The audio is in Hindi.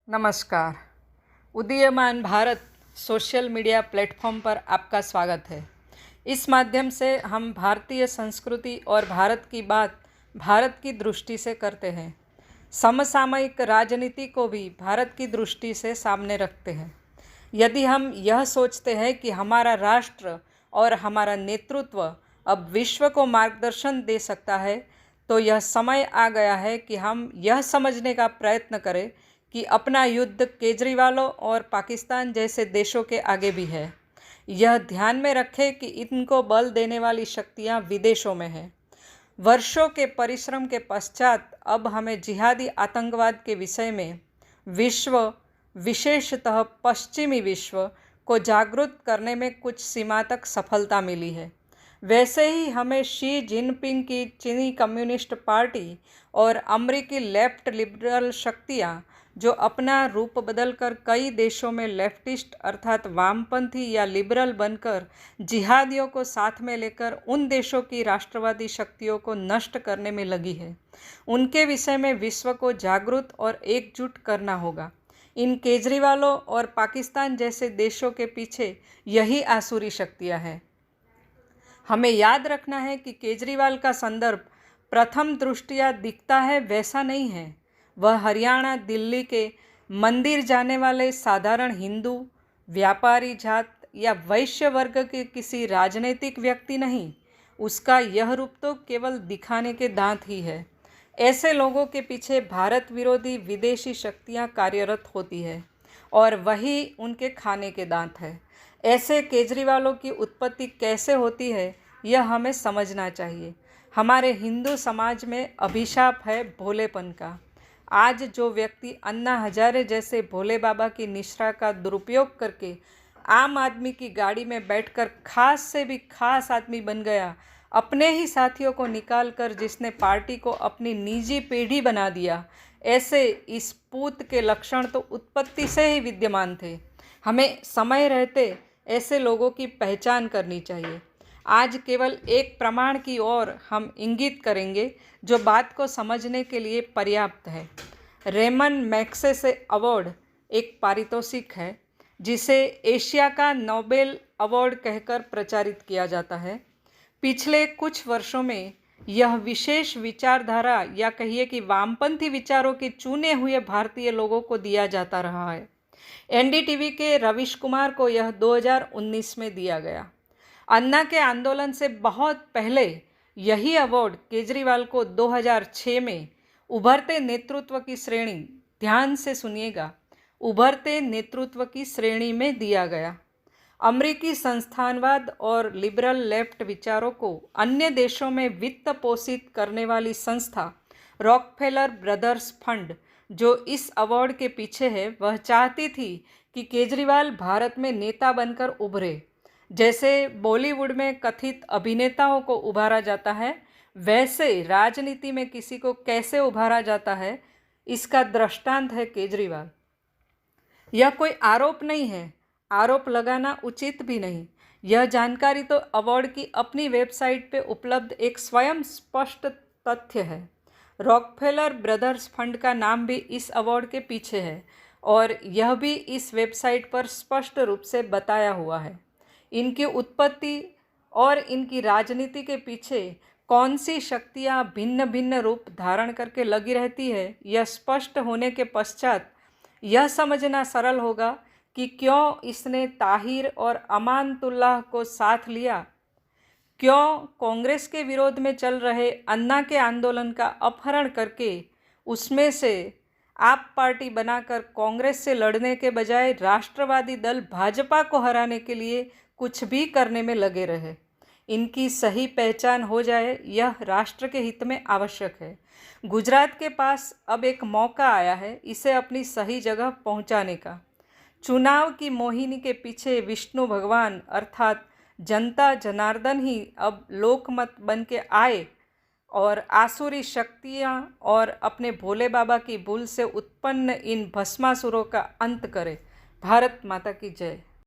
नमस्कार। उदीयमान भारत सोशल मीडिया प्लेटफॉर्म पर आपका स्वागत है। इस माध्यम से हम भारतीय संस्कृति और भारत की बात भारत की दृष्टि से करते हैं। समसामयिक राजनीति को भी भारत की दृष्टि से सामने रखते हैं। यदि हम यह सोचते हैं कि हमारा राष्ट्र और हमारा नेतृत्व अब विश्व को मार्गदर्शन दे सकता है, तो यह समय आ गया है कि हम यह समझने का प्रयत्न करें कि अपना युद्ध केजरीवालों और पाकिस्तान जैसे देशों के आगे भी है। यह ध्यान में रखें कि इनको बल देने वाली शक्तियां विदेशों में हैं। वर्षों के परिश्रम के पश्चात अब हमें जिहादी आतंकवाद के विषय में विश्व, विशेषतः पश्चिमी विश्व को जागरूक करने में कुछ सीमा तक सफलता मिली है। वैसे ही हमें शी जिनपिंग की चीनी कम्युनिस्ट पार्टी और अमेरिकी लेफ्ट लिबरल शक्तियां जो अपना रूप बदलकर कई देशों में लेफ्टिस्ट अर्थात वामपंथी या लिबरल बनकर जिहादियों को साथ में लेकर उन देशों की राष्ट्रवादी शक्तियों को नष्ट करने में लगी है, उनके विषय में विश्व को जागरूक और एकजुट करना होगा। इन केजरीवालों और पाकिस्तान जैसे देशों के पीछे यही आसुरी शक्तियां हैं। हमें याद रखना है कि केजरीवाल का संदर्भ प्रथम दृष्टया दिखता है वैसा नहीं है। वह हरियाणा, दिल्ली के मंदिर जाने वाले साधारण हिंदू, व्यापारी जात या वैश्य वर्ग के किसी राजनीतिक व्यक्ति नहीं। उसका यह रूप तो केवल दिखाने के दांत ही है। ऐसे लोगों के पीछे भारत विरोधी विदेशी शक्तियां कार्यरत होती है और वही उनके खाने के दांत है। ऐसे केजरीवालों की उत्पत्ति कैसे होती है, यह हमें समझना चाहिए। हमारे हिंदू समाज में अभिशाप है भोलेपन का। आज जो व्यक्ति अन्ना हजारे जैसे भोले बाबा की निष्ठा का दुरुपयोग करके आम आदमी की गाड़ी में बैठकर खास से भी खास आदमी बन गया, अपने ही साथियों को निकाल कर जिसने पार्टी को अपनी निजी पीढ़ी बना दिया, ऐसे इस पूत के लक्षण तो उत्पत्ति से ही विद्यमान थे। हमें समय रहते ऐसे लोगों की पहचान करनी चाहिए। आज केवल एक प्रमाण की ओर हम इंगित करेंगे जो बात को समझने के लिए पर्याप्त है। रेमन मैग्सेसे अवार्ड एक पारितोषिक है जिसे एशिया का नोबेल अवार्ड कहकर प्रचारित किया जाता है। पिछले कुछ वर्षों में यह विशेष विचारधारा या कहिए कि वामपंथी विचारों के चुने हुए भारतीय लोगों को दिया जाता रहा है। एनडीटीवी के रविश कुमार को यह 2019 में दिया गया। अन्ना के आंदोलन से बहुत पहले यही अवार्ड केजरीवाल को 2006 में उभरते नेतृत्व की श्रेणी, ध्यान से सुनिएगा, उभरते नेतृत्व की श्रेणी में दिया गया। अमेरिकी संस्थानवाद और लिबरल लेफ्ट विचारों को अन्य देशों में वित्त पोषित करने वाली संस्था रॉकफेलर ब्रदर्स फंड जो इस अवार्ड के पीछे है, वह चाहती थी कि केजरीवाल भारत में नेता बनकर उभरे। जैसे बॉलीवुड में कथित अभिनेताओं को उभारा जाता है, वैसे राजनीति में किसी को कैसे उभारा जाता है, इसका दृष्टांत है केजरीवाल। यह कोई आरोप नहीं है, आरोप लगाना उचित भी नहीं। यह जानकारी तो अवार्ड की अपनी वेबसाइट पे उपलब्ध एक स्वयं स्पष्ट तथ्य है। रॉकफेलर ब्रदर्स फंड का नाम भी इस अवार्ड के पीछे है और यह भी इस वेबसाइट पर स्पष्ट रूप से बताया हुआ है। इनकी उत्पत्ति और इनकी राजनीति के पीछे कौन सी शक्तियाँ भिन्न भिन्न रूप धारण करके लगी रहती है, यह स्पष्ट होने के पश्चात यह समझना सरल होगा कि क्यों इसने ताहिर और अमानतुल्लाह को साथ लिया, क्यों कांग्रेस के विरोध में चल रहे अन्ना के आंदोलन का अपहरण करके उसमें से आप पार्टी बनाकर कांग्रेस से लड़ने के बजाय राष्ट्रवादी दल भाजपा को हराने के लिए कुछ भी करने में लगे रहे। इनकी सही पहचान हो जाए, यह राष्ट्र के हित में आवश्यक है। गुजरात के पास अब एक मौका आया है इसे अपनी सही जगह पहुंचाने का। चुनाव की मोहिनी के पीछे विष्णु भगवान अर्थात जनता जनार्दन ही अब लोकमत बन के आए और आसुरी शक्तियाँ और अपने भोले बाबा की भूल से उत्पन्न इन भस्मासुरों का अंत करे। भारत माता की जय।